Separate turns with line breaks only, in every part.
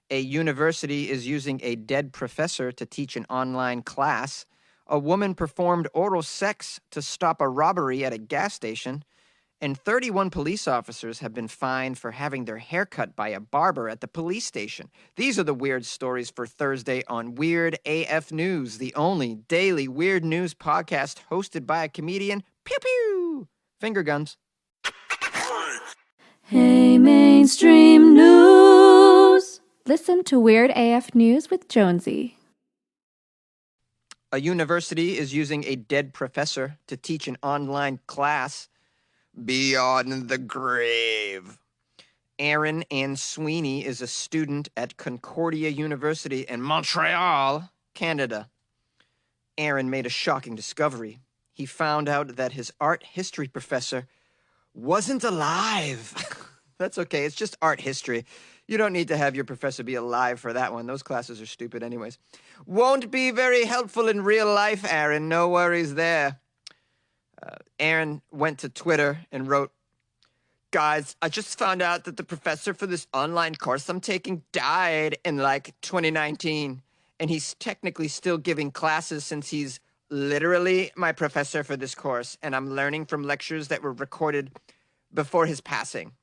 A university is using a dead professor to teach an online class. A woman performed oral sex to stop a robbery at a gas station. And 31 police officers have been fined for having their hair cut by a barber at the police station. These are the weird stories for Thursday on Weird AF News, the only daily weird news podcast hosted by a comedian. Pew pew! Finger guns.
Hey, mainstream news! Listen to Weird AF News with Jonesy.
A university is using a dead professor to teach an online class. Beyond the grave. Aaron Ann Sweeney is a student at Concordia University in Montreal, Canada. Aaron made a shocking discovery. He found out that his art history professor wasn't alive. That's okay, it's just art history. You don't need to have your professor be alive for that one. Those classes are stupid anyways. Won't be very helpful in real life, Aaron. No worries there. Aaron went to Twitter and wrote, "Guys, I just found out that the professor for this online course I'm taking died in 2019. And he's technically still giving classes since he's literally my professor for this course. And I'm learning from lectures that were recorded before his passing.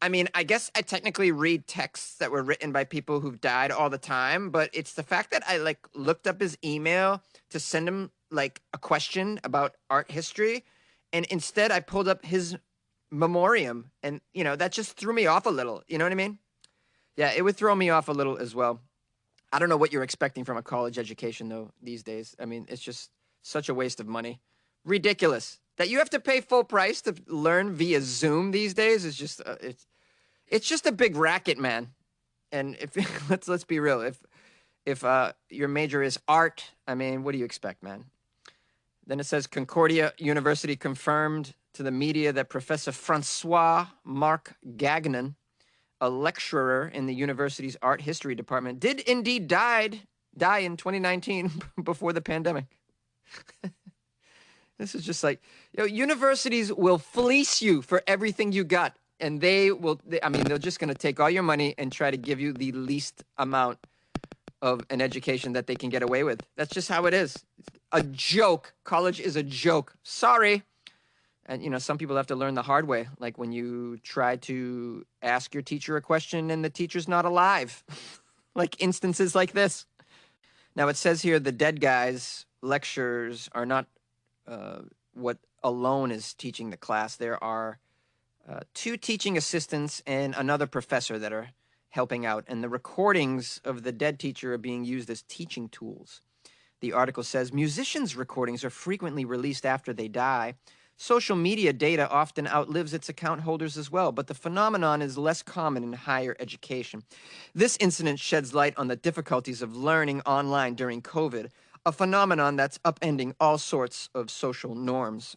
I mean, I guess I technically read texts that were written by people who've died all the time. But it's the fact that I looked up his email to send him a question about art history. And instead I pulled up his memoriam and, that just threw me off a little. You know what I mean? Yeah, it would throw me off a little as well. I don't know what you're expecting from a college education, though, these days. I mean, it's just such a waste of money. Ridiculous. That you have to pay full price to learn via Zoom these days is just, it's just a big racket, man. And if let's be real, if your major is art, I mean, what do you expect, man? Then it says Concordia University confirmed to the media that Professor Francois-Marc Gagnon, a lecturer in the university's art history department, did indeed die in 2019 before the pandemic. This is just universities will fleece you for everything you got. And they're just going to take all your money and try to give you the least amount of an education that they can get away with. That's just how it is. A joke. College is a joke. Sorry. And, some people have to learn the hard way. Like when you try to ask your teacher a question and the teacher's not alive. Like instances like this. Now, it says here the dead guy's lectures are not what alone is teaching the class. There are 2 teaching assistants and another professor that are helping out. And the recordings of the dead teacher are being used as teaching tools. The article says musicians' recordings are frequently released after they die. Social media data often outlives its account holders as well, but the phenomenon is less common in higher education. This incident sheds light on the difficulties of learning online during COVID, a phenomenon that's upending all sorts of social norms.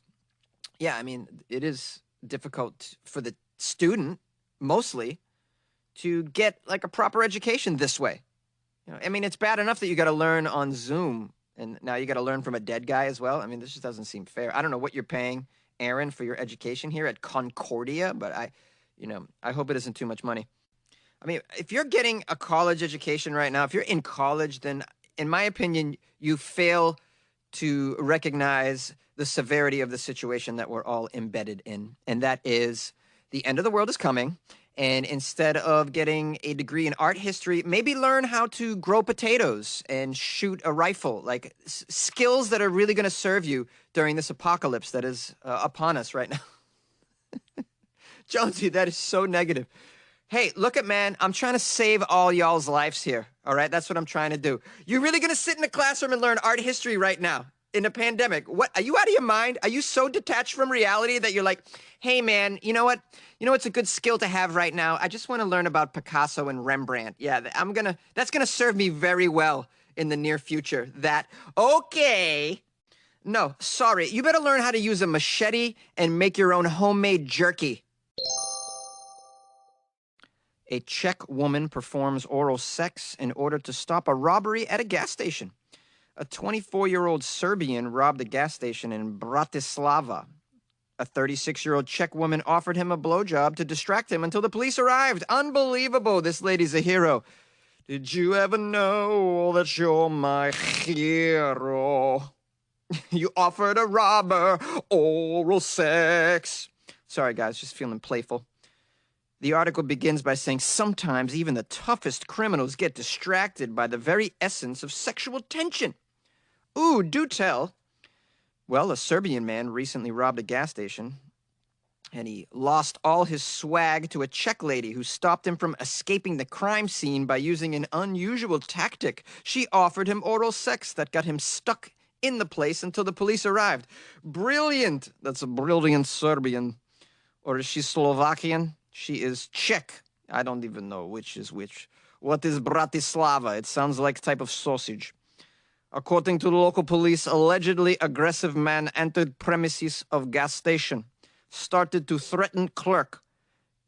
Yeah, I mean, it is difficult for the student, mostly, to get a proper education this way. I mean, it's bad enough that you got to learn on Zoom, and now you got to learn from a dead guy as well. I mean, this just doesn't seem fair. I don't know what you're paying, Aaron, for your education here at Concordia, but I hope it isn't too much money. I mean, if you're getting a college education right now, if you're in college, then in my opinion, you fail to recognize the severity of the situation that we're all embedded in. And that is the end of the world is coming. And instead of getting a degree in art history, maybe learn how to grow potatoes and shoot a rifle, skills that are really going to serve you during this apocalypse that is upon us right now. Jonesy, that is so negative. Hey, look at, man, I'm trying to save all y'all's lives here, all right? That's what I'm trying to do. You really going to sit in a classroom and learn art history right now in a pandemic? What, are you out of your mind? Are you so detached from reality that you're like, hey, man, you know what? You know what's a good skill to have right now? I just want to learn about Picasso and Rembrandt. Yeah, that's going to serve me very well in the near future. Okay. No, sorry. You better learn how to use a machete and make your own homemade jerky. A Czech woman performs oral sex in order to stop a robbery at a gas station. A 24-year-old Serbian robbed a gas station in Bratislava. A 36-year-old Czech woman offered him a blowjob to distract him until the police arrived. Unbelievable. This lady's a hero. Did you ever know that you're my hero? You offered a robber oral sex. Sorry, guys, just feeling playful. The article begins by saying sometimes even the toughest criminals get distracted by the very essence of sexual tension. Ooh, do tell. Well, a Serbian man recently robbed a gas station, and he lost all his swag to a Czech lady who stopped him from escaping the crime scene by using an unusual tactic. She offered him oral sex that got him stuck in the place until the police arrived. Brilliant! That's a brilliant Serbian. Or is she Slovakian? She is Czech. I don't even know which is which. What is Bratislava? It sounds like a type of sausage. According to the local police, allegedly aggressive man entered premises of gas station, started to threaten clerk,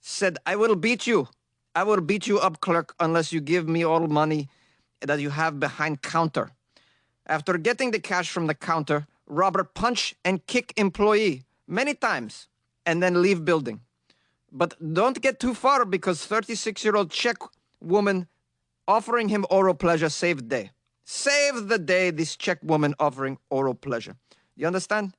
said, I will beat you up, clerk, unless you give me all money that you have behind counter. After getting the cash from the counter, robber punch and kick employee many times and then leave building. But don't get too far because 36-year-old Czech woman offering him oral pleasure saved day. Saved the day, this Czech woman offering oral pleasure. You understand?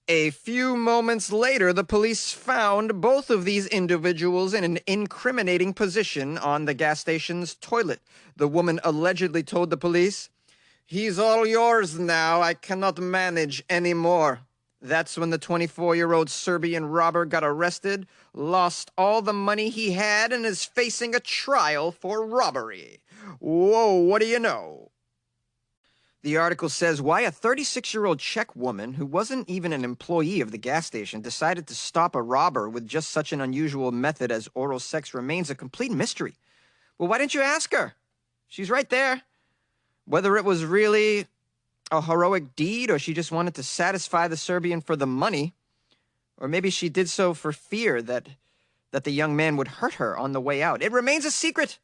A few moments later, the police found both of these individuals in an incriminating position on the gas station's toilet. The woman allegedly told the police, he's all yours now. I cannot manage anymore. That's when the 24-year-old Serbian robber got arrested, lost all the money he had, and is facing a trial for robbery. Whoa, what do you know? The article says why a 36-year-old Czech woman who wasn't even an employee of the gas station decided to stop a robber with just such an unusual method as oral sex remains a complete mystery. Well, why didn't you ask her? She's right there. Whether it was really a heroic deed or she just wanted to satisfy the Serbian for the money, or maybe she did so for fear that the young man would hurt her on the way out. It remains a secret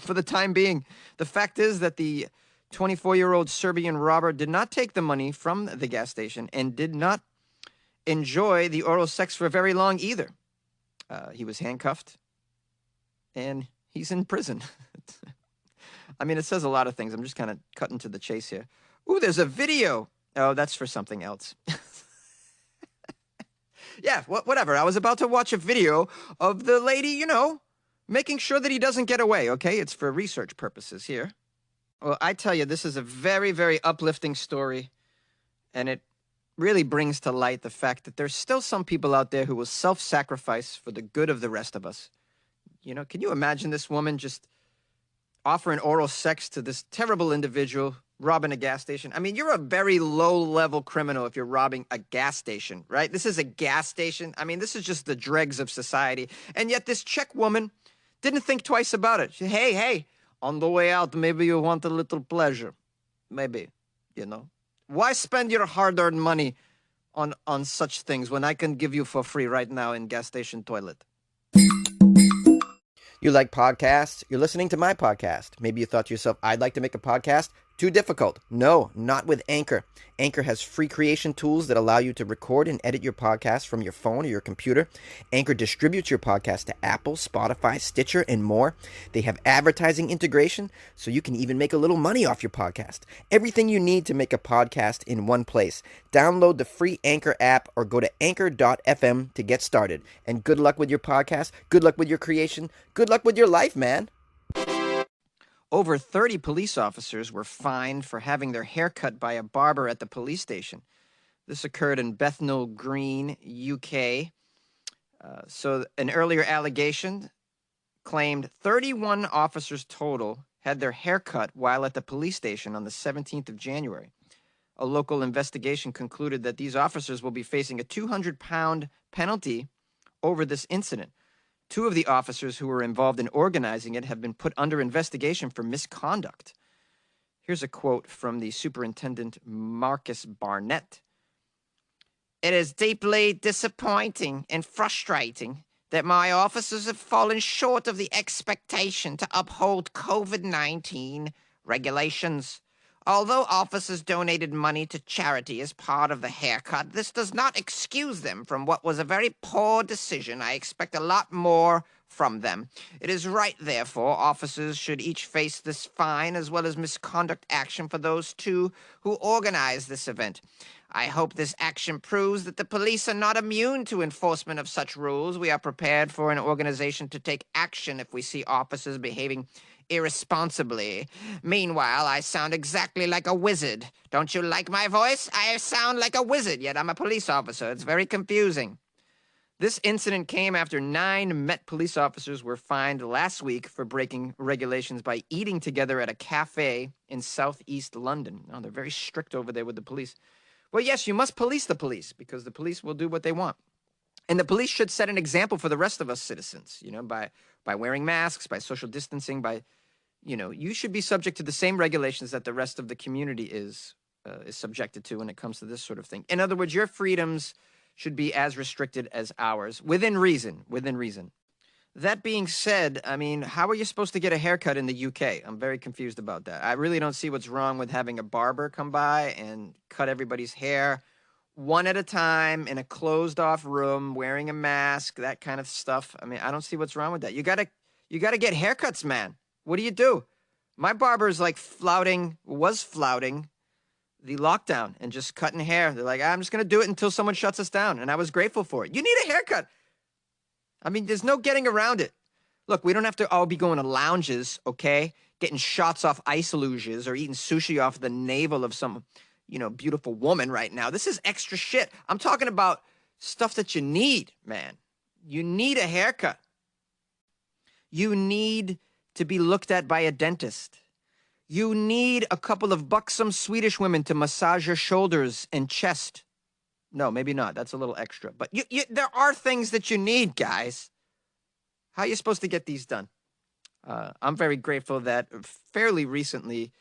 for the time being. The fact is that the 24-year-old Serbian robber did not take the money from the gas station and did not enjoy the oral sex for very long either. He was handcuffed and he's in prison. I mean, it says a lot of things. I'm just kind of cutting to the chase here. Ooh, there's a video. Oh, that's for something else. Yeah, whatever. I was about to watch a video of the lady, making sure that he doesn't get away, okay? It's for research purposes here. Well, I tell you, this is a very, very uplifting story, and it really brings to light the fact that there's still some people out there who will self-sacrifice for the good of the rest of us. Can you imagine this woman just offering oral sex to this terrible individual robbing a gas station? I mean, you're a very low-level criminal if you're robbing a gas station, right? This is a gas station. I mean, this is just the dregs of society. And yet this Czech woman didn't think twice about it. She said, hey, on the way out, maybe you want a little pleasure. Maybe, Why spend your hard-earned money on such things when I can give you for free right now in gas station toilet? You like podcasts? You're listening to my podcast. Maybe you thought to yourself, I'd like to make a podcast. Too difficult. No, not with Anchor. Anchor has free creation tools that allow you to record and edit your podcast from your phone or your computer. Anchor distributes your podcast to Apple, Spotify, Stitcher, and more. They have advertising integration, so you can even make a little money off your podcast. Everything you need to make a podcast in one place. Download the free Anchor app or go to anchor.fm to get started. And good luck with your podcast. Good luck with your creation. Good luck with your life, man. Over 30 police officers were fined for having their hair cut by a barber at the police station. This occurred in Bethnal Green, UK. So an earlier allegation claimed 31 officers total had their hair cut while at the police station on the 17th of January. A local investigation concluded that these officers will be facing a 200-pound penalty over this incident. Two of the officers who were involved in organizing it have been put under investigation for misconduct. Here's a quote from the superintendent, Marcus Barnett. It is deeply disappointing and frustrating that my officers have fallen short of the expectation to uphold COVID-19 regulations. Although officers donated money to charity as part of the haircut, this does not excuse them from what was a very poor decision. I expect a lot more from them. It is right, therefore, officers should each face this fine as well as misconduct action for those two who organized this event. I hope this action proves that the police are not immune to enforcement of such rules. We are prepared for an organization to take action if we see officers behaving irresponsibly. Meanwhile, I sound exactly like a wizard. Don't you like my voice? I sound like a wizard, yet I'm a police officer. It's very confusing. This incident came after 9 Met police officers were fined last week for breaking regulations by eating together at a cafe in southeast London. Oh, they're very strict over there with the police. Well, yes, you must police the police because the police will do what they want. And the police should set an example for the rest of us citizens, by wearing masks, by social distancing, you should be subject to the same regulations that the rest of the community is subjected to when it comes to this sort of thing. In other words, your freedoms should be as restricted as ours, within reason. That being said, how are you supposed to get a haircut in the UK? I'm very confused about that. I really don't see what's wrong with having a barber come by and cut everybody's hair one at a time in a closed-off room, wearing a mask, that kind of stuff. I don't see what's wrong with that. You gotta get haircuts, man. What do you do? My barber's was flouting the lockdown and just cutting hair. They're like, I'm just going to do it until someone shuts us down. And I was grateful for it. You need a haircut. There's no getting around it. Look, we don't have to all be going to lounges, okay? Getting shots off ice luges or eating sushi off the navel of some, beautiful woman right now. This is extra shit. I'm talking about stuff that you need, man. You need a haircut. You need to be looked at by a dentist. You need a couple of buxom Swedish women to massage your shoulders and chest. No, maybe not. That's a little extra. But there are things that you need, guys. How are you supposed to get these done? I'm very grateful that fairly recently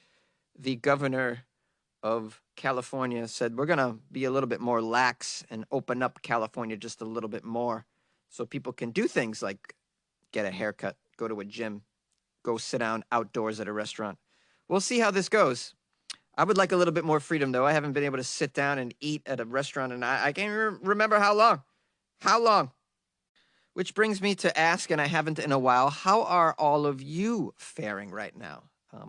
the governor of California said we're going to be a little bit more lax and open up California just a little bit more so people can do things like get a haircut, go to a gym, go sit down outdoors at a restaurant. We'll see how this goes. I would like a little bit more freedom, though. I haven't been able to sit down and eat at a restaurant, and I can't even remember how long. How long? Which brings me to ask, and I haven't in a while, how are all of you faring right now?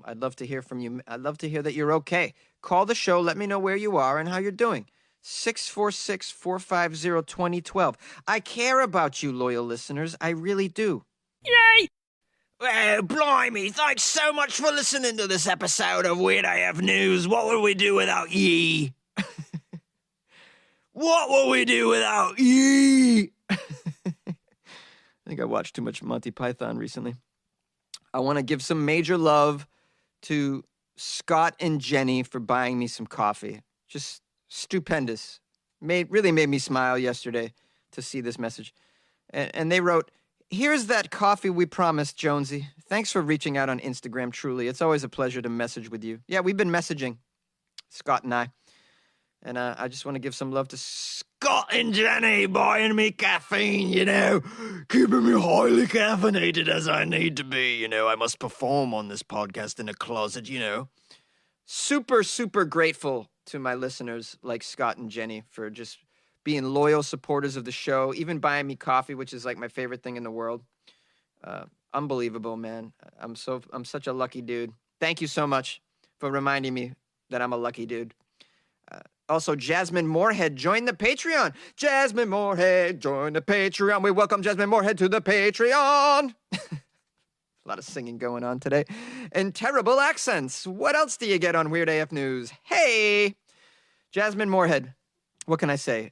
I'd love to hear from you. I'd love to hear that you're okay. Call the show. Let me know where you are and how you're doing. 646-450-2012. I care about you, loyal listeners. I really do.
Yay! Well, blimey, thanks so much for listening to this episode of Weird AF News. What would we do without ye? What would we do without ye?
I think I watched too much Monty Python recently. I want to give some major love to Scott and Jenny for buying me some coffee. Just stupendous. Really made me smile yesterday to see this message. And they wrote, "Here's that coffee we promised, Jonesy. Thanks for reaching out on Instagram, truly. It's always a pleasure to message with you." Yeah, we've been messaging, Scott and I. And I just want to give some love to
Scott and Jenny buying me caffeine, keeping me highly caffeinated as I need to be. I must perform on this podcast in a closet,
Super, super grateful to my listeners like Scott and Jenny for just being loyal supporters of the show, even buying me coffee, which is like my favorite thing in the world. Unbelievable, man. I'm such a lucky dude. Thank you so much for reminding me that I'm a lucky dude. Also, Jasmine Moorhead joined the Patreon. Jasmine Moorhead joined the Patreon. We welcome Jasmine Moorhead to the Patreon. A lot of singing going on today. And terrible accents. What else do you get on Weird AF News? Hey, Jasmine Moorhead. What can I say?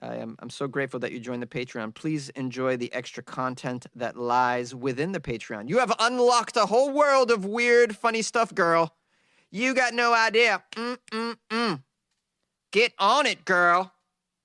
I'm so grateful that you joined the Patreon. Please enjoy the extra content that lies within the Patreon. You have unlocked a whole world of weird, funny stuff, girl. You got no idea. Get on it, girl.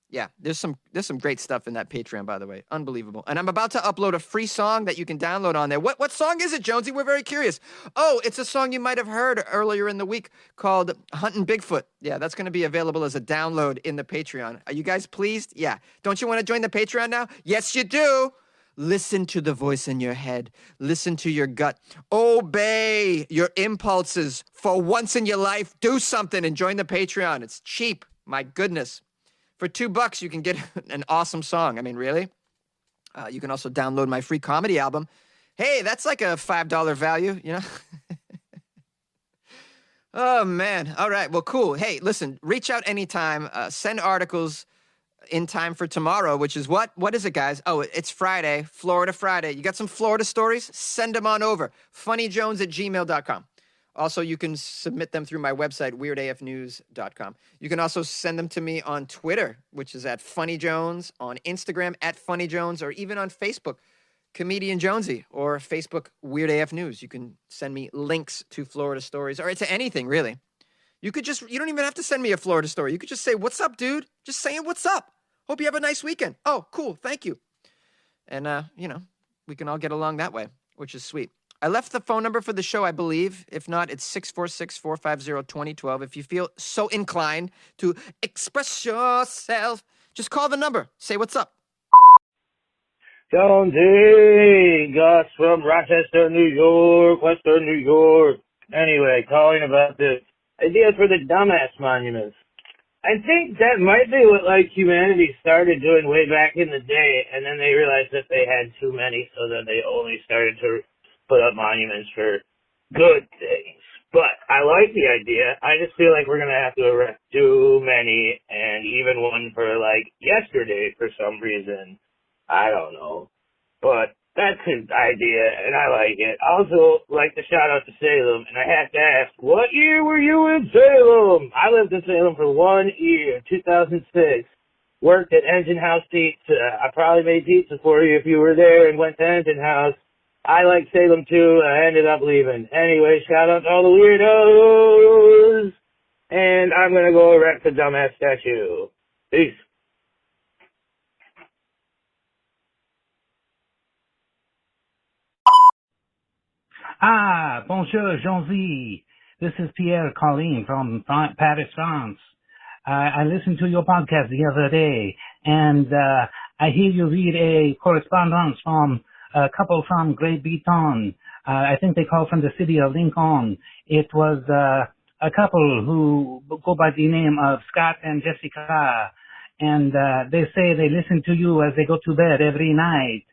Yeah, there's some great stuff in that Patreon, by the way. Unbelievable. And I'm about to upload a free song that you can download on there. What song is it, Jonesy? We're very curious. Oh, it's a song you might have heard earlier in the week called Huntin' Bigfoot. Yeah, that's going to be available as a download in the Patreon. Are you guys pleased? Yeah. Don't you want to join the Patreon now? Yes, you do. Listen to the voice in your head. Listen to your gut. Obey your impulses. For once in your life, do something and join the Patreon. It's cheap. My goodness. For $2, you can get an awesome song. I mean, really? You can also download my free comedy album. Hey, that's like a $5 value, you know? Oh, man. All right. Well, cool. Hey, listen, reach out anytime. Send articles in time for tomorrow, which is what? What is it, guys? Oh, it's Friday, Florida Friday. You got some Florida stories? Send them on over. funnyjones@gmail.com. Also, you can submit them through my website, weirdafnews.com. You can also send them to me on Twitter, which is at funnyjones, on Instagram at funnyjones, or even on Facebook, Comedian Jonesy, or Facebook Weird AF News. You can send me links to Florida stories, or to anything, really. You don't even have to send me a Florida story. You could just say, what's up, dude? Just saying, what's up? Hope you have a nice weekend. Oh, cool. Thank you. And, we can all get along that way, which is sweet. I left the phone number for the show, I believe. If not, it's 646-450-2012. If you feel so inclined to express yourself, just call the number. Say what's up.
Jonesy, Gus from Rochester, New York, Western New York. Anyway, calling about the idea for the dumbass monuments. I think that might be what, humanity started doing way back in the day, and then they realized that they had too many, so then they only started to put up monuments for good things. But I like the idea. I just feel like we're going to have to erect too many, and even one for, yesterday for some reason. I don't know. But that's his idea, and I like it. I also like to shout out to Salem, and I have to ask, what year were you in Salem? I lived in Salem for 1 year, 2006. Worked at Engine House Pizza. I probably made pizza for you if you were there and went to Engine House. I like Salem too. I ended up leaving. Anyway, shout out to all the weirdos. And I'm going to go erect the dumbass statue. Peace.
Ah, bonjour, Jonesy. This is Pierre calling from Paris, France. I listened to your podcast the other day, and I hear you read a correspondence from a couple from Great Britain. I think they call from the city of Lincoln. It was a couple who go by the name of Scott and Jessica, and they say they listen to you as they go to bed every night.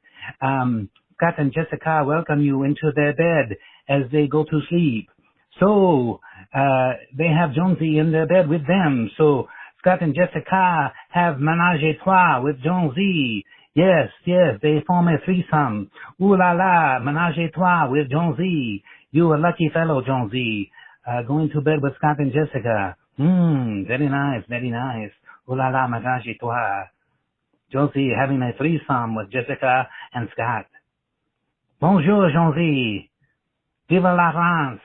Scott and Jessica welcome you into their bed as they go to sleep. So, they have Jonesy in their bed with them. So, Scott and Jessica have ménage à trois with Jonesy. Yes, they form a threesome. Ooh la la, ménage à trois with Jonesy. You a lucky fellow, Jonesy. Going to bed with Scott and Jessica. Very nice, very nice. Ooh la la, ménage à trois. Jonesy having a threesome with Jessica and Scott. Bonjour, Jonesy. Vive la France.